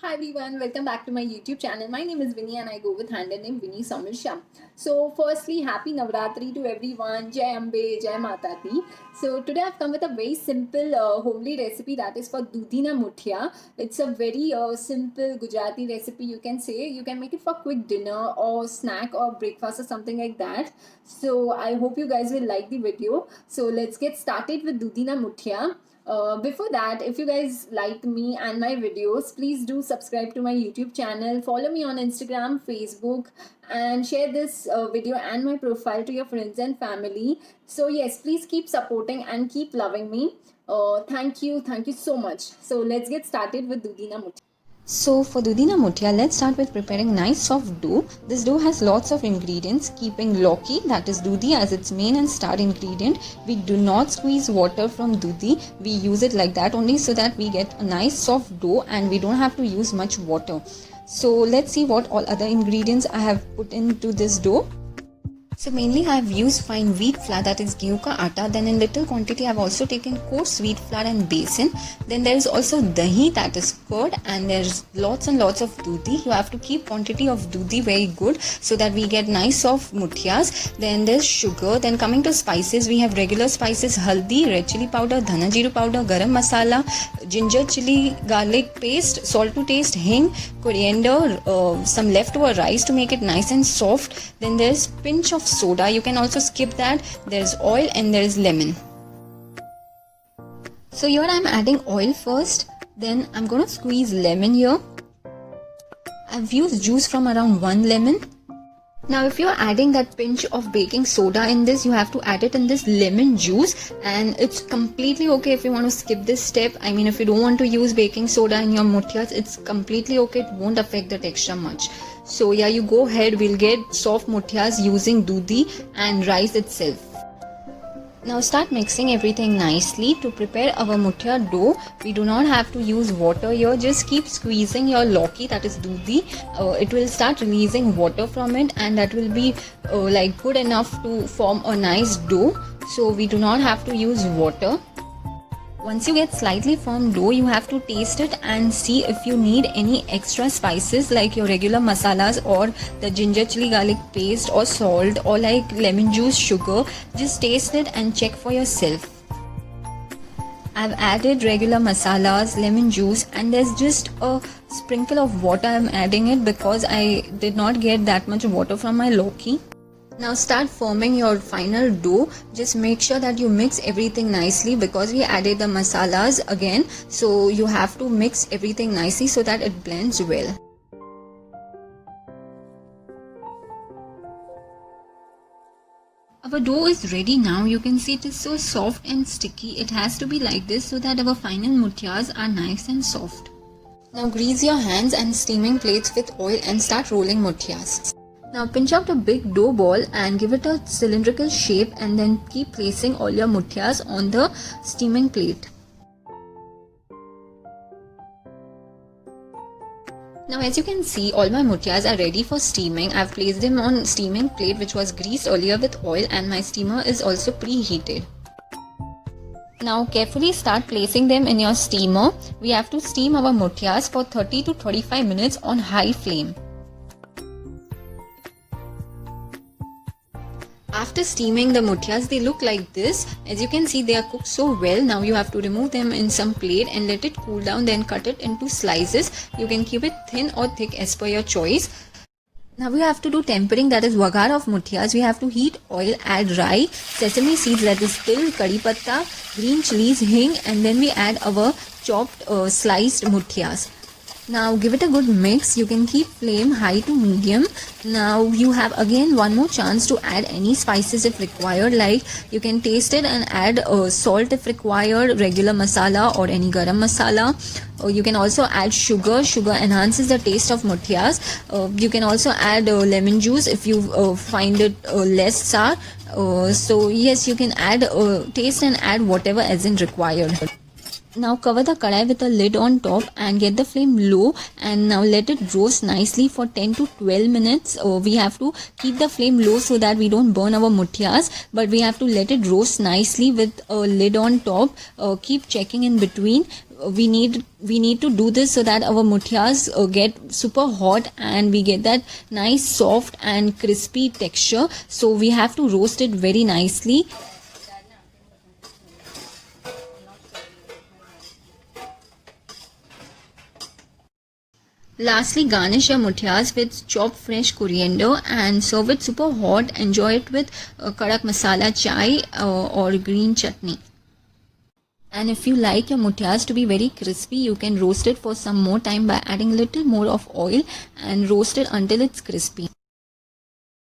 Hi everyone, welcome back to my YouTube channel. My name is Vinny and I go with handle name Vinny Samil. So firstly, happy Navratri to everyone. Jai Ambe, Jai Mata Di. So today I've come with a very simple homely recipe that is for Dudina Muthia. It's a very simple Gujarati recipe, you can say. You can make it for quick dinner or snack or breakfast or something like that. So I hope you guys will like the video. So let's get started with Dudina Muthia. Before that, if you guys like me and my videos, please do subscribe to my YouTube channel, follow me on Instagram, Facebook, and share this video and my profile to your friends and family. So yes, please keep supporting and keep loving me. Thank you so much. So let's get started with Dudina Muthia. So for Dudina Muthia, let's start with preparing nice soft dough. This dough has lots of ingredients, keeping Lauki, that is Dudi, as its main and star ingredient. We do not squeeze water from Dudi. We use it like that only so that we get a nice soft dough and we don't have to use much water. So let's see what all other ingredients I have put into this dough. So mainly I have used fine wheat flour, that is gehu ka atta. Then in little quantity I have also taken coarse wheat flour and besan. Then there is also dahi, that is curd, and there's lots and lots of dudi. You have to keep quantity of dudi very good so that we get nice soft muthias. Then there's sugar. Then coming to spices, we have regular spices: haldi, red chili powder, dhana jeeru powder, garam masala, ginger chili garlic paste, salt to taste, hing, coriander, some leftover rice to make it nice and soft. Then there's pinch of soda, you can also skip that. There's oil and there is lemon. So here I'm adding oil first, then I'm gonna squeeze lemon here. I've used juice from around 1 lemon. Now if you're adding that pinch of baking soda in this, you have to add it in this lemon juice, and it's completely okay if you want to skip this step. I mean, if you don't want to use baking soda in your muthias, it's completely okay, it won't affect the texture much. So yeah, you go ahead, we'll get soft muthias using dudi and rice itself. Now start mixing everything nicely. To prepare our muthia dough, we do not have to use water here. Just keep squeezing your lauki, that is dudi. It will start releasing water from it, and that will be like good enough to form a nice dough. So we do not have to use water. Once you get slightly firm dough, you have to taste it and see if you need any extra spices like your regular masalas or the ginger chili garlic paste or salt or like lemon juice, sugar. Just taste it and check for yourself. I've added regular masalas, lemon juice, and there's just a sprinkle of water. I'm adding it because I did not get that much water from my lauki. Now start forming your final dough. Just make sure that you mix everything nicely because we added the masalas again. So you have to mix everything nicely so that it blends well. Our dough is ready now. You can see it is so soft and sticky. It has to be like this so that our final muthias are nice and soft. Now grease your hands and steaming plates with oil and start rolling muthias. Now pinch out a big dough ball and give it a cylindrical shape, and then keep placing all your muthias on the steaming plate. Now as you can see, all my muthias are ready for steaming. I've placed them on steaming plate which was greased earlier with oil, and my steamer is also preheated. Now carefully start placing them in your steamer. We have to steam our muthias for 30 to 35 minutes on high flame. After steaming the muthias, they look like this. As you can see, they are cooked so well. Now you have to remove them in some plate and let it cool down, then cut it into slices. You can keep it thin or thick as per your choice. Now we have to do tempering, that is vagar of muthias. We have to heat oil, add rye, sesame seeds, that is til, kari patta, green chilies, hing, and then we add our chopped sliced muthias. Now give it a good mix. You can keep flame high to medium. Now you have again one more chance to add any spices if required, like you can taste it and add salt if required, regular masala or any garam masala. You can also add sugar. Sugar enhances the taste of muthias. You can also add lemon juice if you find it less sour. So yes, you can add taste and add whatever as in required. Now cover the kadai with a lid on top and get the flame low, and now let it roast nicely for 10 to 12 minutes. We have to keep the flame low so that we don't burn our muthias, but we have to let it roast nicely with a lid on top. Keep checking in between. we need to do this so that our muthias get super hot and we get that nice soft and crispy texture. So we have to roast it very nicely. Lastly, garnish your muthias with chopped fresh coriander and serve it super hot. Enjoy it with kadak masala chai or green chutney. And if you like your muthias to be very crispy, you can roast it for some more time by adding a little more of oil and roast it until it's crispy.